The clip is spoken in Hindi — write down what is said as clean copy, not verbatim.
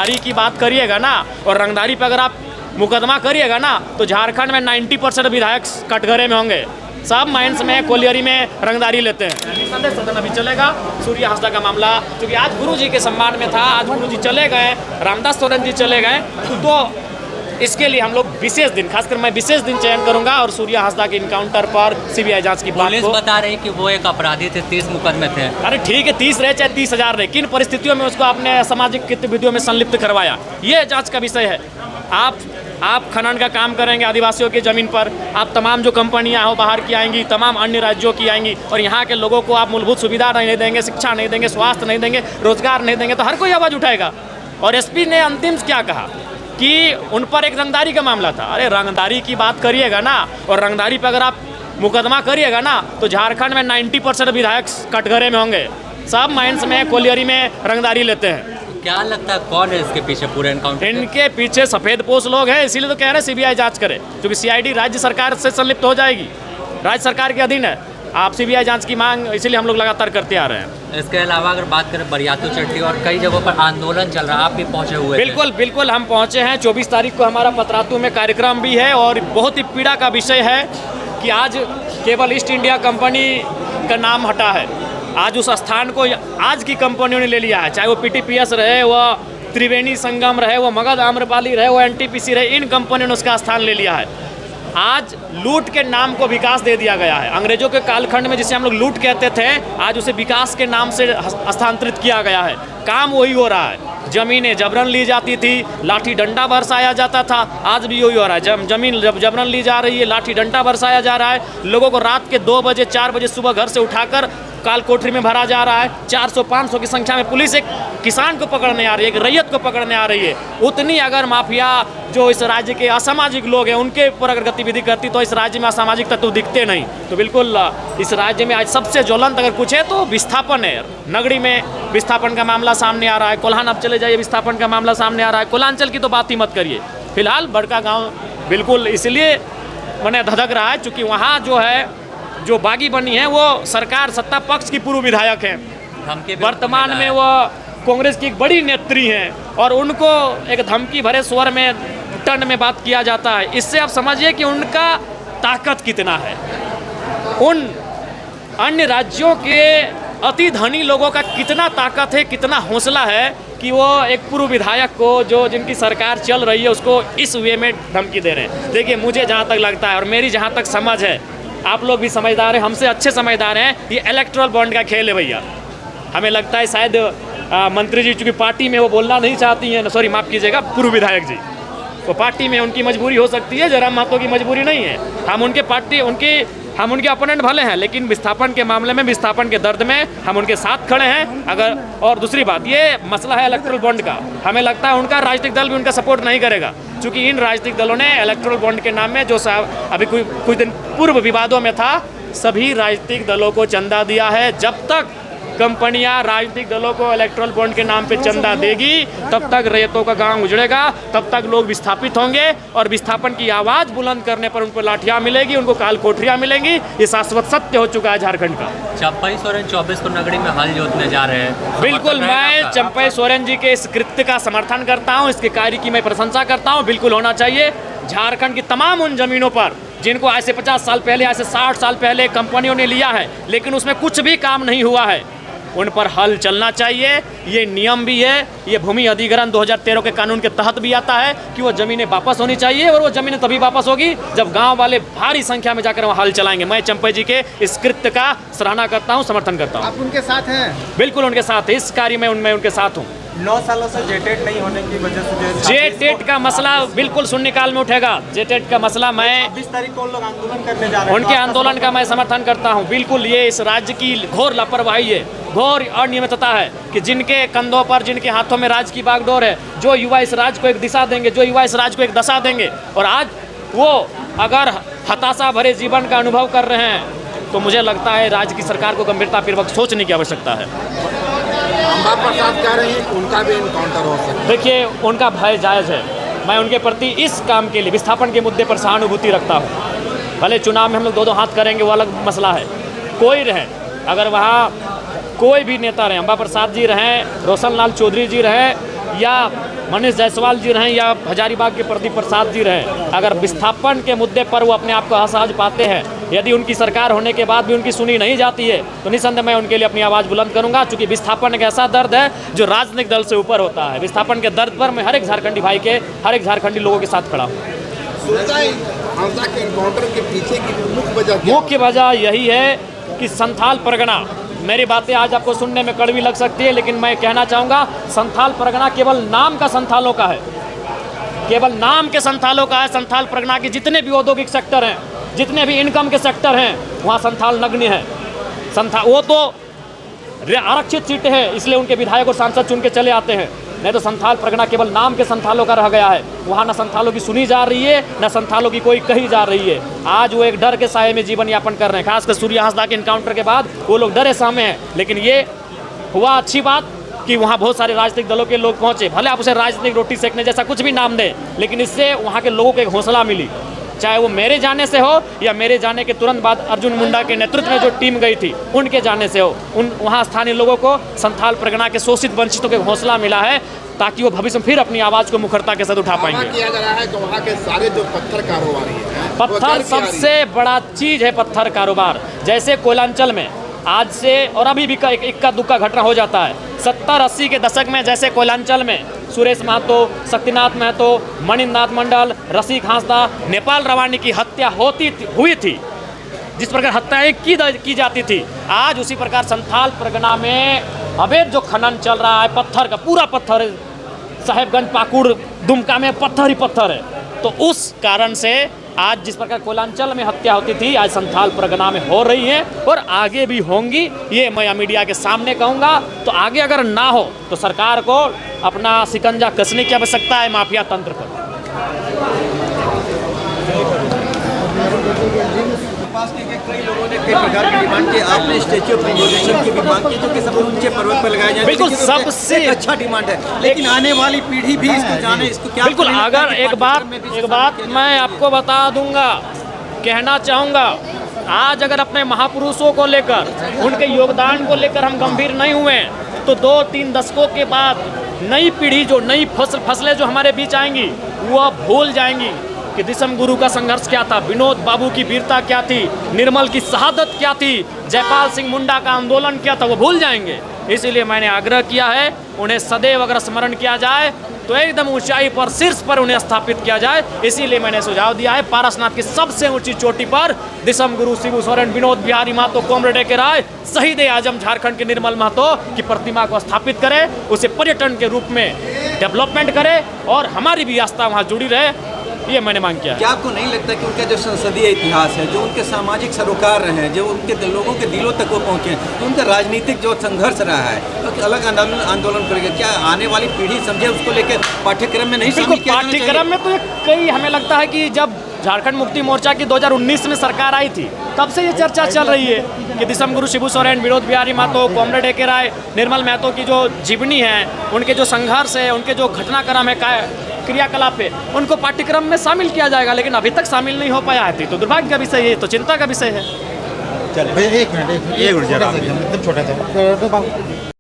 रंगदारी की बात करिएगा ना, और रंगदारी पे अगर आप मुकदमा करिएगा ना, तो झारखंड में 90% विधायक कटघरे में होंगे। सब माइंस में, कोलियरी में रंगदारी लेते हैं। सदन अभी चलेगा। सूर्य हांसदा का मामला क्योंकि आज गुरु जी के सम्मान में था, आज गुरु जी चले गए, रामदास सोरेन जी चले गए, तो इसके लिए हम लोग विशेष दिन, खासकर मैं विशेष दिन चयन करूंगा और सूर्य हांसदा के इनकाउंटर पर सीबीआई जांच की बात को। बता रहे कि वो एक अपराधी थे, 30 मुकदमे थे। अरे ठीक है, 30 रहे चाहे 30,000 रहे, किन परिस्थितियों में उसको आपने सामाजिक गतिविधियों में संलिप्त करवाया, ये जांच का विषय है। आप खनन का काम करेंगे आदिवासियों की ज़मीन पर, आप तमाम जो कंपनियां हो बाहर की आएंगी, तमाम अन्य राज्यों की आएंगी, और यहाँ के लोगों को आप मूलभूत सुविधा नहीं देंगे, शिक्षा नहीं देंगे, स्वास्थ्य नहीं देंगे, रोजगार नहीं देंगे, तो हर कोई आवाज़ उठाएगा। और एसपी ने अंतिम क्या कहा कि उन पर एक रंगदारी का मामला था। अरे रंगदारी की बात करिएगा ना, और रंगदारी पे अगर आप मुकदमा करिएगा ना, तो झारखंड में 90% विधायक कटघरे में होंगे। सब माइंस में, कोलियरी में रंगदारी लेते हैं। क्या लगता है कौन है इसके पीछे पूरे एनकाउंटर? इनके पीछे सफ़ेद पोश लोग हैं, इसीलिए तो कह रहे हैं सीबीआई जांच करे, क्योंकि सीआईडी राज्य सरकार से संलिप्त हो जाएगी, राज्य सरकार के अधीन है। आप सीबीआई जांच की मांग इसीलिए हम लोग लगातार करते आ रहे हैं। इसके अलावा अगर बात करें बरियातू चट्टी और कई जगहों पर आंदोलन चल रहा है, आप भी पहुंचे हुए? बिल्कुल हम पहुंचे हैं। 24 तारीख को हमारा पतरातू में कार्यक्रम भी है, और बहुत ही पीड़ा का विषय है कि आज केवल ईस्ट इंडिया कंपनी का नाम हटा है। आज उस स्थान को आज की कंपनियों ने ले लिया है, चाहे वो पीटीपीएस रहे, वह त्रिवेणी संगम रहे, वो मगध आम्रपाली रहे, वो एनटीपीसी रहे, इन कंपनियों ने उसका स्थान ले लिया है। आज लूट के नाम को विकास दे दिया गया है। अंग्रेजों के कालखंड में जिसे हम लोग लूट कहते थे, आज उसे विकास के नाम से हस्तांतरित किया गया है। काम वही हो रहा है। जमीनें जबरन ली जाती थी, लाठी डंडा बरसाया जाता था, आज भी वही हो रहा है। जमीन जबरन ली जा रही है, लाठी डंडा बरसाया जा रहा है। लोगों को रात के 2 बजे 4 बजे सुबह घर से उठाकर काल कोठरी में भरा जा रहा है। 400-500 की संख्या में पुलिस एक किसान को पकड़ने आ रही है, एक रैयत को पकड़ने आ रही है। उतनी अगर माफिया जो इस राज्य के असामाजिक लोग हैं उनके ऊपर अगर गतिविधि करती, तो इस राज्य में असामाजिक तत्व दिखते नहीं। तो बिल्कुल इस राज्य में आज सबसे ज्वलंत अगर कुछ है तो विस्थापन है। नगरी में विस्थापन का मामला सामने आ रहा है, कोल्हान अब चले जाइए, विस्थापन का मामला सामने आ रहा है। कोलांचल की तो बात ही मत करिए। फिलहाल बड़का गाँव बिल्कुल इसलिए मैंने धधक रहा है चूँकि वहाँ जो है जो बागी बनी है वो सरकार सत्ता पक्ष की पूर्व विधायक हैं। वर्तमान में वो कांग्रेस की एक बड़ी नेत्री हैं, और उनको एक धमकी भरे स्वर में टन में बात किया जाता है। इससे आप समझिए कि उनका ताकत कितना है। उन अन्य राज्यों के अति धनी लोगों का कितना ताकत है, कितना हौसला है कि वो एक पूर्व विधायक को जो जिनकी सरकार चल रही है उसको इस वे में धमकी दे रहे हैं। देखिए मुझे जहाँ तक लगता है और मेरी जहाँ तक समझ है, आप लोग भी समझदार हैं, हमसे अच्छे समझदार हैं, ये इलेक्टोरल बॉन्ड का खेल है भैया। हमें लगता है शायद मंत्री जी चूँकि पार्टी में वो बोलना नहीं चाहती हैं, सॉरी माफ़ कीजिएगा, पूर्व विधायक जी, वो पार्टी में उनकी मजबूरी हो सकती है, जयराम महतो की मजबूरी नहीं है। हम उनके अपोनेंट भले हैं, लेकिन विस्थापन के मामले में, विस्थापन के दर्द में हम उनके साथ खड़े हैं। अगर और दूसरी बात, ये मसला है इलेक्टोरल बॉन्ड का, हमें लगता है उनका राजनीतिक दल भी उनका सपोर्ट नहीं करेगा, क्योंकि इन राजनीतिक दलों ने इलेक्टोरल बॉन्ड के नाम में जो अभी कुछ दिन पूर्व विवादों में था, सभी राजनीतिक दलों को चंदा दिया है। जब तक कंपनियां राजनीतिक दलों को इलेक्टोरल बॉन्ड के नाम पे चंदा देगी, तब तक रैयतों का गांव उजड़ेगा, तब तक लोग विस्थापित होंगे, और विस्थापन की आवाज़ बुलंद करने पर उनको लाठियां मिलेगी, उनको काल कोठरियां मिलेंगी। ये शाश्वत सत्य हो चुका है झारखंड का। चंपई सोरेन 24 को नगरी में हल जोतने जा रहे हैं। बिल्कुल, मैं चंपई सोरेन जी के इस कृत्य का समर्थन करता हूँ, इसके कार्य की मैं प्रशंसा करता हूँ। बिल्कुल होना चाहिए। झारखंड की तमाम उन जमीनों पर जिनको आज से 50 साल पहले, आज से 60 साल पहले कंपनियों ने लिया है, लेकिन उसमें कुछ भी काम नहीं हुआ है, उन पर हल चलना चाहिए। ये नियम भी है, ये भूमि अधिग्रहण 2013 के कानून के तहत भी आता है कि वो ज़मीनें वापस होनी चाहिए, और वो ज़मीनें तभी वापस होगी जब गांव वाले भारी संख्या में जाकर वहाँ हल चलाएंगे। मैं चंपई जी के इस कृत्य का सराहना करता हूँ, समर्थन करता हूँ। आप उनके साथ हैं? बिल्कुल उनके साथ, इस कार्य में उनके साथ हूँ। 9 सालों से जेटेट नहीं होने की वजह से जेटेट का मसला बिल्कुल शून्यकाल में उठेगा। जेटेट का मसला, मैं 20 तारीख को लोग आंदोलन करने जा रहे हैं, उनके आंदोलन का मैं समर्थन करता हूं। बिल्कुल, ये इस राज्य की घोर लापरवाही है, घोर अनियमितता है कि जिनके कंधों पर, जिनके हाथों में राज की बागडोर है, जो युवा इस राज्य को एक दिशा देंगे, जो युवा इस राज्य को एक दशा देंगे, और आज वो अगर हताशा भरे जीवन का अनुभव कर रहे हैं, तो मुझे लगता है राज्य की सरकार को गंभीरतापूर्वक सोचने की आवश्यकता है। अम्बा प्रसाद कह रही हैं उनका भी इनकाउंटर हो सकता है। देखिए, उनका भय जायज़ है। मैं उनके प्रति इस काम के लिए, विस्थापन के मुद्दे पर सहानुभूति रखता हूँ। भले चुनाव में हम लोग 2-2 हाथ करेंगे, वो अलग मसला है। कोई रहे, अगर वहाँ कोई भी नेता रहे, अम्बा प्रसाद जी रहें, रोशन लाल चौधरी जी रहें, या मनीष जायसवाल जी रहें या हजारीबाग के प्रदीप प्रसाद जी रहें, अगर विस्थापन के मुद्दे पर वो अपने आप को असहज पाते हैं, यदि उनकी सरकार होने के बाद भी उनकी सुनी नहीं जाती है, तो निसंदेह मैं उनके लिए अपनी आवाज़ बुलंद करूंगा। चूँकि विस्थापन एक ऐसा दर्द है जो राजनीतिक दल से ऊपर होता है। विस्थापन के दर्द पर मैं हर एक झारखंडी भाई के, हर एक झारखंडी लोगों के साथ खड़ा हूँ। हांसा के एनकाउंटर के पीछे की मुख्य वजह यही है कि संथाल परगना, मेरी बातें आज आपको सुनने में कड़वी लग सकती है, लेकिन मैं कहना चाहूँगा संथाल परगना केवल नाम का संथालों का है, केवल नाम के संथालों का है। संथाल परगना के जितने भी औद्योगिक सेक्टर हैं, जितने भी इनकम के सेक्टर हैं, वहाँ संथाल नग्न है। वो तो आरक्षित सीटें हैं, इसलिए उनके विधायक और सांसद चुन के चले आते हैं, नहीं तो संथाल परगना केवल नाम के संथालों का रह गया है। वहाँ न संथालों की सुनी जा रही है, न संथालों की कोई कही जा रही है। आज वो एक डर के साये में जीवन यापन कर रहे हैं, खासकर सूर्य हांसदा के इनकाउंटर के बाद वो लोग डरे सामे हैं। लेकिन ये हुआ अच्छी बात कि वहाँ बहुत सारे राजनीतिक दलों के लोग पहुँचे, भले आप उसे राजनीतिक रोटी सेकने जैसा कुछ भी नाम दें, लेकिन इससे वहाँ के लोगों को एक हौसला मिली। चाहे वो मेरे जाने से हो या मेरे जाने के तुरंत बाद अर्जुन मुंडा के नेतृत्व में जो टीम गई थी उनके जाने से हो, वहाँ स्थानीय लोगों को संथाल परगना के शोषित वंचितों को हौसला मिला है, ताकि वो भविष्य में फिर अपनी आवाज़ को मुखरता के साथ उठा पाएंगे। किया जा रहा है कि वहाँ के सारे जो पत्थर कारोबारी हैं, पत्थर सबसे बड़ा चीज़ है, पत्थर कारोबार। जैसे कोयलांचल में आज से और अभी भी इक्का दुक्का घटना हो जाता है। 70-80 के दशक में जैसे कोयलांचल में सुरेश महतो, शक्तिनाथ महतो, मणिनाथ मंडल, रसिक हांसदा, नेपाल रवानी की हत्या हुई थी, जिस प्रकार हत्याएं की जाती थी, आज उसी प्रकार संथाल परगना में अवैध जो खनन चल रहा है, पत्थर का पूरा पत्थर है, साहेबगंज, पाकुड़, दुमका में पत्थर ही पत्थर है। तो उस कारण से आज जिस प्रकार कोयलांचल में हत्या होती थी, आज संथाल परगना में हो रही है और आगे भी होंगी, ये मैं मीडिया के सामने कहूँगा। तो आगे अगर ना हो तो सरकार को अपना शिकंजा कसने की आवश्यकता है माफिया तंत्र पर। कई लोगों ने कई प्रकार की डिमांड की, आपने स्टैच्यू ऑफ यूनिटी की भी मांग की, जो कि सब ऊंचे पर्वत पर लगाया जाए। बिल्कुल, सबसे अच्छा डिमांड है, लेकिन आने वाली पीढ़ी भी इसको जाने, इसको क्या। बिल्कुल, अगर एक बात मैं आपको बता दूंगा, कहना चाहूँगा, आज अगर अपने महापुरुषों को लेकर, उनके योगदान को लेकर हम गंभीर नहीं हुए तो 2-3 दशकों के बाद नई पीढ़ी, जो नई फसलें जो हमारे बीच आएंगी, वो भूल जाएंगी कि दिसम गुरु का संघर्ष क्या था, विनोद बाबू की वीरता क्या थी, निर्मल की शहादत क्या थी, जयपाल सिंह मुंडा का आंदोलन क्या था, वो भूल जाएंगे। इसीलिए मैंने आग्रह किया है, उन्हें सदैव अगर स्मरण किया जाए तो एकदम ऊंचाई पर, शीर्ष पर उन्हें स्थापित किया जाए। इसीलिए मैंने सुझाव दिया है, पारसनाथ की सबसे ऊंची चोटी पर दिसम गुरु शिबू सोरेन, विनोद बिहारी महतो, कॉमरेड के राय, शहीद आजम झारखंड के निर्मल महतो की प्रतिमा को स्थापित करे, उसे पर्यटन के रूप में डेवलपमेंट करे और हमारी भी आस्था वहाँ जुड़ी रहे, ये मैंने मांग किया। क्या आपको नहीं लगता कि उनका जो संसदीय इतिहास है, जो उनके सामाजिक सरोकार रहे हैं, जो उनके लोगों के दिलों तक वो पहुँचे हैं, तो उनका राजनीतिक जो संघर्ष रहा है, तो अलग आंदोलन करेगा, क्या आने वाली पीढ़ी समझे उसको लेकर पाठ्यक्रम में नहीं शामिल किया? पाठ्यक्रम में तो कई, हमें लगता है कि जब झारखंड मुक्ति मोर्चा की 2019 में सरकार आई थी, तब से ये चर्चा चल रही है कि दिसम गुरु शिबू सोरेन, विनोद बिहारी महतो, कॉमरेड ए.के. राय, निर्मल महतो की जो जीवनी है, उनके जो संघर्ष है, उनके जो घटनाक्रम है, क्रियाकलाप है, उनको पाठ्यक्रम में शामिल किया जाएगा, लेकिन अभी तक शामिल नहीं हो पाया है। तो दुर्भाग्य का विषय है, तो चिंता का विषय है। चल एक मिनट, एक मिनट, एकदम छोटा सा